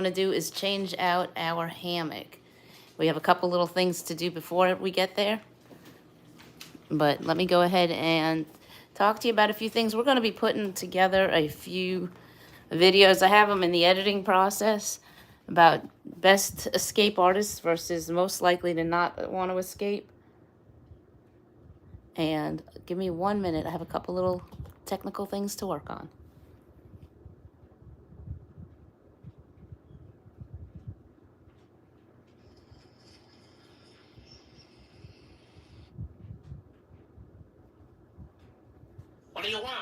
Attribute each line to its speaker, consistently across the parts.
Speaker 1: want to do is change out our hammock. We have a couple little things to do before we get there. But let me go ahead and talk to you about a few things. We're going to be putting together a few videos. I have them in the editing process about best escape artists versus most likely to not want to escape. And give me 1 minute. I have a couple little technical things to work on.
Speaker 2: What do you want?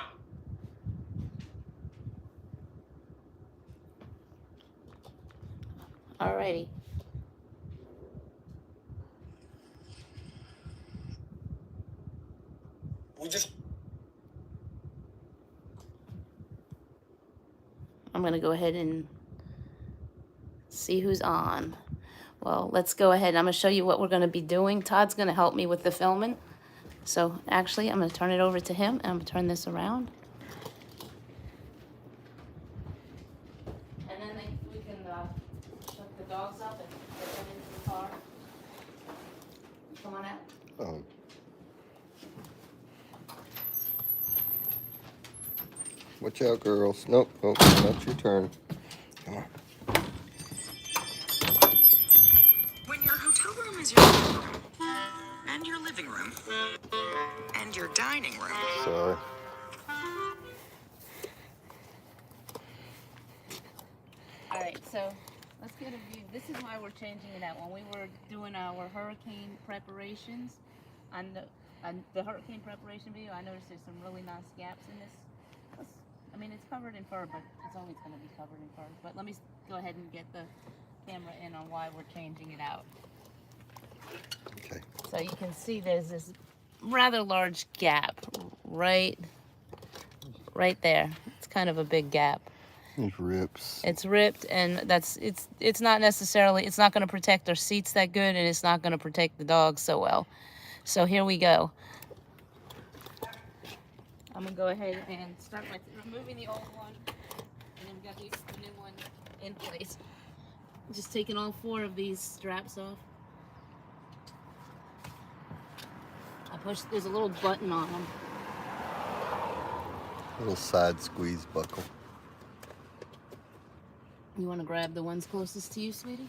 Speaker 1: Alrighty. I'm going to go ahead and see who's on. Well, let's go ahead. I'm going to show you what we're going to be doing. Todd's going to help me with the filming. So actually, I'm going to turn it over to him, and I'm going to turn this around. And then we can shut the dogs up and get them into the car. Come on out.
Speaker 3: Oh. Watch out, girls. Nope, nope, not your turn. Come on.
Speaker 4: When your hotel room is your living room, and your living room, and your dining room.
Speaker 3: Sorry.
Speaker 1: All right, so let's get a view. This is why we're changing it out. When we were doing our hurricane preparations, on the hurricane preparation video, I noticed there's some really nice gaps in this. I mean, it's covered in fur, but it's always going to be covered in fur. But let me go ahead and get the camera in on why we're changing it out.
Speaker 3: Okay.
Speaker 1: So you can see there's this rather large gap right there. It's kind of a big gap.
Speaker 3: There's rips.
Speaker 1: It's ripped, and it's not necessarily, it's not going to protect our seats that good, and it's not going to protect the dogs so well. So here we go. I'm going to go ahead and start with removing the old one, and then we've got the new one in place. Just taking all 4 of these straps off. There's a little button on them.
Speaker 3: Little side squeeze buckle.
Speaker 1: You want to grab the ones closest to you, sweetie?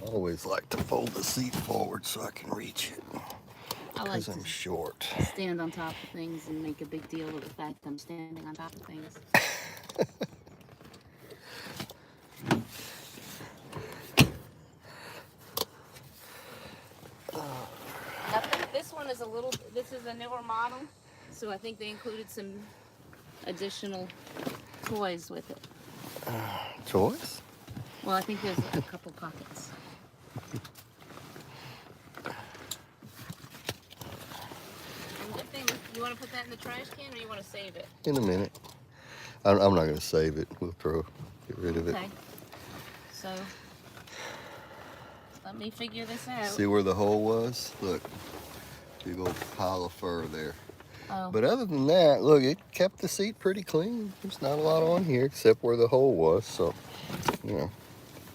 Speaker 3: I always like to fold the seat forward so I can reach it.
Speaker 1: I like
Speaker 3: Because I'm
Speaker 1: to
Speaker 3: short.
Speaker 1: stand on top of things and make a big deal of the fact I'm standing on top of things. This is a newer model, so I think they included some additional toys with it.
Speaker 3: Toys?
Speaker 1: Well, I think there's a couple pockets. You want to put that in the trash can, or you want to save it?
Speaker 3: In a minute. I'm not going to save it. We'll get rid of it.
Speaker 1: Okay. So, let me figure this out.
Speaker 3: See where the hole was? Look. Big old pile of fur there.
Speaker 1: Oh.
Speaker 3: But other than that, look, it kept the seat pretty clean. There's not a lot on here except where the hole was. So, you know,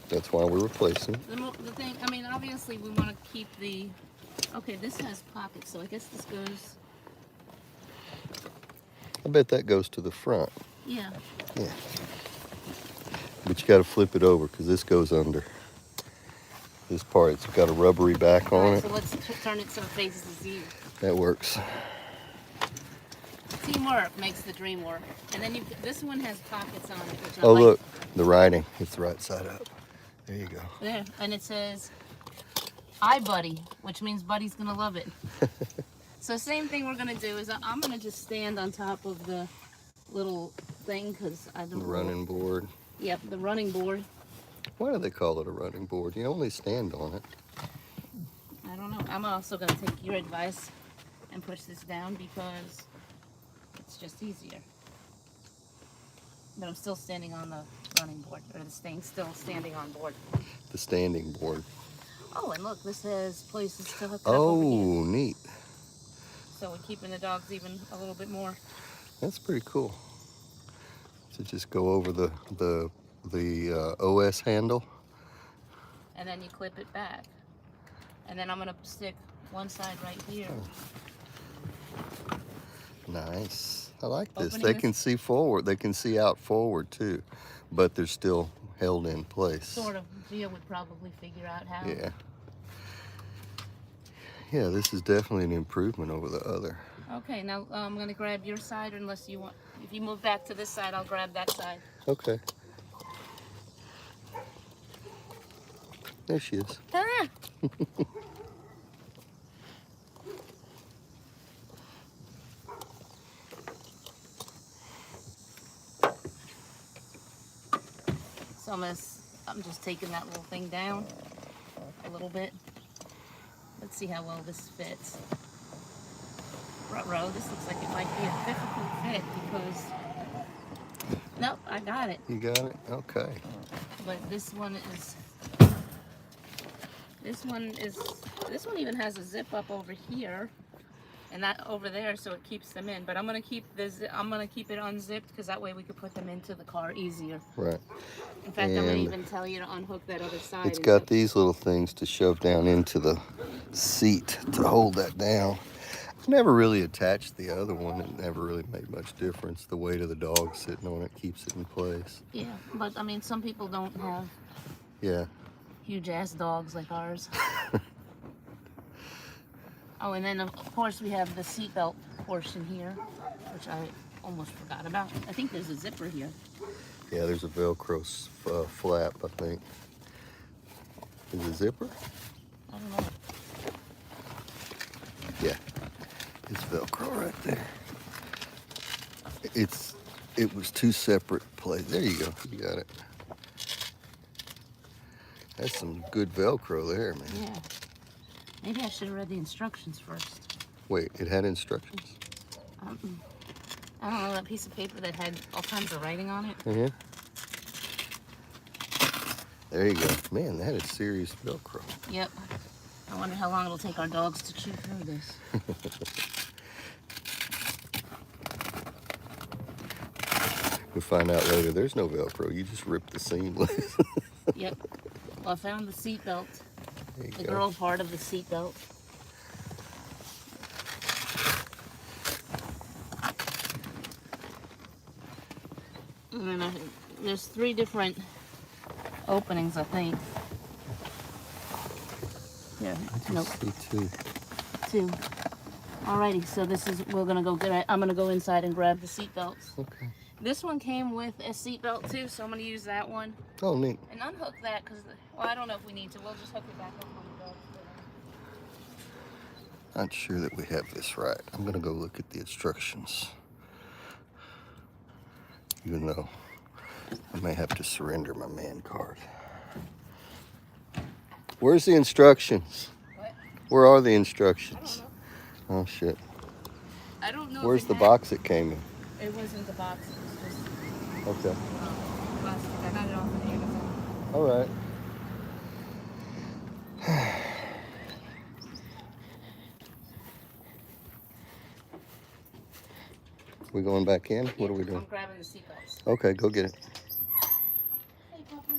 Speaker 3: that's why we're replacing.
Speaker 1: The thing, I mean, obviously we want to keep the... Okay, this has pockets, so I guess this goes...
Speaker 3: I bet that goes to the front.
Speaker 1: Yeah.
Speaker 3: Yeah. But you got to flip it over because this goes under. This part, it's got a rubbery back on it.
Speaker 1: So let's turn it so it faces you.
Speaker 3: That works.
Speaker 1: Teamwork makes the dream work. And then this one has pockets on it, which I
Speaker 3: Oh,
Speaker 1: like.
Speaker 3: look, the writing. It's the right side up. There you go.
Speaker 1: There, and it says, "Hi, Buddy," which means Buddy's gonna love it. So same thing we're gonna do is I'm gonna just stand on top of the little thing because I don't.
Speaker 3: The running board.
Speaker 1: Yep, the running board.
Speaker 3: Why do they call it a running board? You only stand on it.
Speaker 1: I don't know. I'm also going to take your advice and push this down because it's just easier. But I'm still standing on the running board, or still standing on board.
Speaker 3: The standing board.
Speaker 1: Oh, and look, this has places to hook it up
Speaker 3: Oh,
Speaker 1: over here.
Speaker 3: neat.
Speaker 1: So we're keeping the dogs even a little bit more.
Speaker 3: That's pretty cool. To just go over the the OS handle.
Speaker 1: and then you clip it back. And then I'm gonna stick one side right here.
Speaker 3: Nice. I like this.
Speaker 1: Opening
Speaker 3: They
Speaker 1: this-
Speaker 3: can see forward. They can see out forward too, but they're still held in place.
Speaker 1: Sort of. Gia would probably figure out how.
Speaker 3: Yeah. Yeah, this is definitely an improvement over the other.
Speaker 1: Okay, now I'm gonna grab your side, unless you want. If you move back to this side, I'll grab that side.
Speaker 3: Okay. There she is.
Speaker 1: Ah! So I'm just taking that little thing down a little bit. Let's see how well this fits. Ruh-roh, this looks like it might be a difficult fit because, nope, I got it.
Speaker 3: You got it? Okay.
Speaker 1: But this one even has a zip up over here and that over there, so it keeps them in. But I'm gonna keep it unzipped because that way we could put them into the car easier.
Speaker 3: Right.
Speaker 1: In fact, I'm gonna
Speaker 3: And
Speaker 1: even tell you to unhook that other side.
Speaker 3: it's got these little things to shove down into the seat to hold that down. I never really attached the other one. It never really made much difference. The weight of the dog sitting on it keeps it in place.
Speaker 1: Yeah, but I mean, some people don't have
Speaker 3: Yeah.
Speaker 1: huge ass dogs like ours. Oh, and then of course we have the seatbelt portion here, which I almost forgot about. I think there's a zipper here.
Speaker 3: Yeah, there's a Velcro flap, I think. Is it zipper?
Speaker 1: I don't know.
Speaker 3: Yeah. It's Velcro right there. It was two separate places. There you go. You got it. That's some good Velcro there, man.
Speaker 1: Yeah. Maybe I should have read the instructions first.
Speaker 3: Wait, it had instructions?
Speaker 1: I don't know, that piece of paper that had all kinds of writing on it.
Speaker 3: Mm-hmm. There you go. Man, that is serious Velcro.
Speaker 1: Yep. I wonder how long it'll take our dogs to chew through this.
Speaker 3: We'll find out later there's no Velcro. You just rip the seam loose.
Speaker 1: Yep. Well, I found the seatbelt.
Speaker 3: There you
Speaker 1: The
Speaker 3: go.
Speaker 1: girl part of the seatbelt. And then there's 3 different openings, I think. Yeah, nope,
Speaker 3: See two.
Speaker 1: 2. Alrighty, so we're gonna go I'm gonna go inside and grab the seatbelts.
Speaker 3: Okay.
Speaker 1: This one came with a seatbelt too, so I'm gonna use that one.
Speaker 3: Oh, neat.
Speaker 1: And unhook that, because, well, I don't know if we need to. We'll just hook it back up on the dog.
Speaker 3: Not sure that we have this right. I'm gonna go look at the instructions. Even though I may have to surrender my man card. Where's the instructions?
Speaker 1: What?
Speaker 3: Where are the instructions?
Speaker 1: I don't know.
Speaker 3: Oh shit.
Speaker 1: I don't know.
Speaker 3: Where's the box it came in?
Speaker 1: It wasn't the box. It was just
Speaker 3: Okay.
Speaker 1: plastic. I got it off of Amazon.
Speaker 3: All right. We going back in? What are we
Speaker 1: I'm
Speaker 3: doing?
Speaker 1: grabbing the seatbelts.
Speaker 3: Okay, go get it.
Speaker 1: Hey, Papa.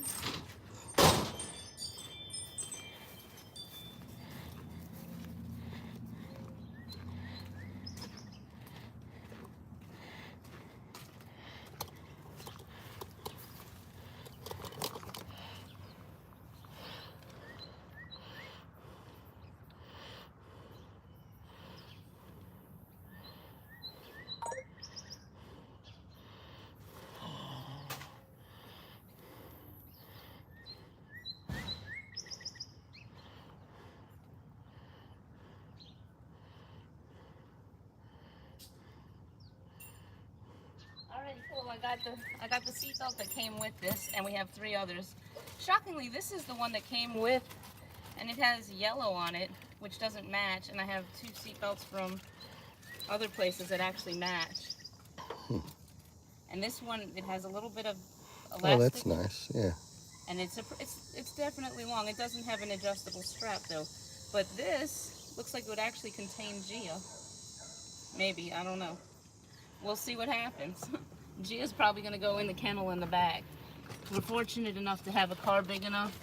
Speaker 1: Alright, cool. I got the seatbelt that came with this, and we have 3 others. Shockingly, this is the one that came with, and it has yellow on it, which doesn't match. And I have 2 seatbelts from other places that actually match. And this one, it has a little bit of elastic.
Speaker 3: Oh, that's nice. Yeah.
Speaker 1: And it's definitely long. It doesn't have an adjustable strap though. But this looks like it would actually contain Gia. Maybe, I don't know. We'll see what happens. Gia's probably gonna go in the kennel in the back. we're fortunate enough to have a car big enough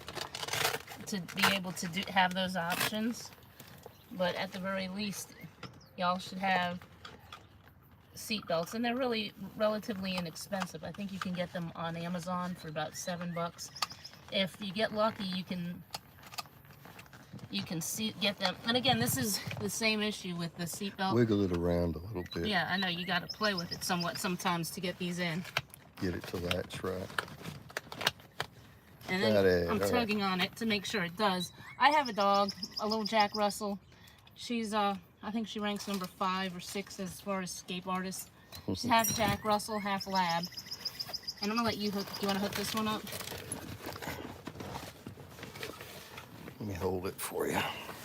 Speaker 1: to be able to have those options. But at the very least, y'all should have seat belts, and they're really relatively inexpensive. I think you can get them on Amazon for about $7. If you get lucky, you can get them. And again, this is the same issue with the seat belt.
Speaker 3: Wiggle it around a little bit.
Speaker 1: Yeah, I know, you got to play with it somewhat sometimes to get these in.
Speaker 3: Get it to latch right.
Speaker 1: And then
Speaker 3: Got it,
Speaker 1: I'm
Speaker 3: all right.
Speaker 1: tugging on it to make sure it does. I have a dog, a little Jack Russell. She's I think she ranks number 5 or 6 as far as escape artists. She's half Jack Russell, half lab. And I'm gonna let you hook. Do you want to hook this one up?
Speaker 3: Let me hold it for you.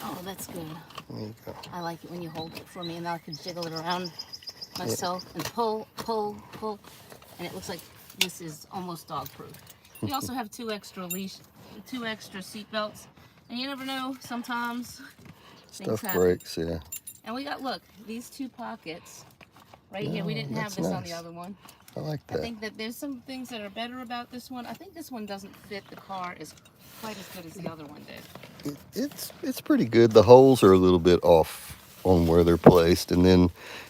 Speaker 1: Oh, that's good.
Speaker 3: There you go.
Speaker 1: I like it when you hold it for me, and now I can jiggle it around myself and pull, pull, pull. And it looks like this is almost dog-proof. We also have 2 extra seat belts, and you never know. Sometimes things
Speaker 3: Stuff
Speaker 1: happen.
Speaker 3: breaks, yeah.
Speaker 1: And we got, look, these 2 pockets right here. We didn't have
Speaker 3: that's
Speaker 1: this on the
Speaker 3: nice.
Speaker 1: other one.
Speaker 3: I like
Speaker 1: I
Speaker 3: that.
Speaker 1: think that there's some things that are better about this one. I think this one doesn't fit the car as quite as good as the other one did.
Speaker 3: It's pretty good. The holes are a little bit off on where they're placed, and then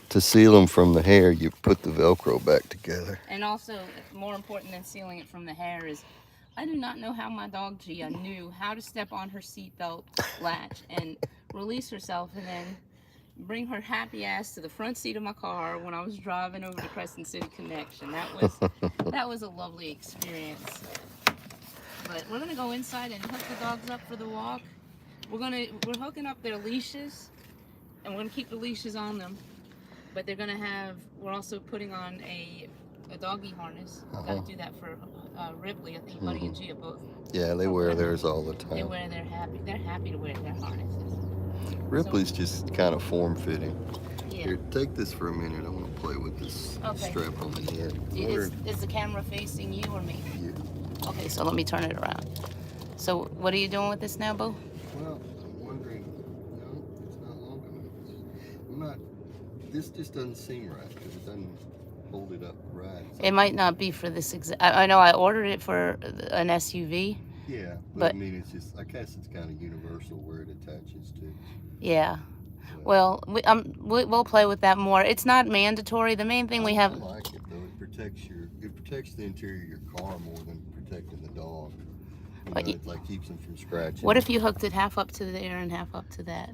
Speaker 3: to seal them from the hair, you put the Velcro back together.
Speaker 1: And also, more important than sealing it from the hair is, I do not know how my dog Gia knew how to step on her seatbelt latch and release herself, and then bring her happy ass to the front seat of my car when I was driving over to Crescent City Connection. That was a lovely experience. But we're gonna go inside and hook the dogs up for the walk. We're hooking up their leashes, and we're gonna keep the leashes on them. But we're also putting on a doggy harness. Got to do that for Ripley. I think Buddy and Gia both.
Speaker 3: Yeah, they wear theirs all the time.
Speaker 1: They're happy to wear their harnesses.
Speaker 3: Ripley's just kind of form-fitting.
Speaker 1: Yeah.
Speaker 3: Here, take this for a minute. I want to play with this
Speaker 1: Okay.
Speaker 3: strap on the head.
Speaker 1: Is the camera facing you or me?
Speaker 3: You.
Speaker 1: Okay, so let me turn it around. So what are you doing with this now, Bo?
Speaker 3: Well, I'm wondering. No, it's not long enough. I'm not. This just doesn't seem right because it doesn't hold it up right.
Speaker 1: It might not be for this exact. I know I ordered it for an SUV.
Speaker 3: Yeah,
Speaker 1: but
Speaker 3: I mean, it's just. I guess it's kind of universal where it attaches to.
Speaker 1: Yeah. Well, we'll play with that more. It's not mandatory. The main thing we have.
Speaker 3: I like it though. It protects the interior of your car more than protecting the dog.
Speaker 1: But
Speaker 3: It like keeps them from scratching.
Speaker 1: What if you hooked it half up to there and half up to that?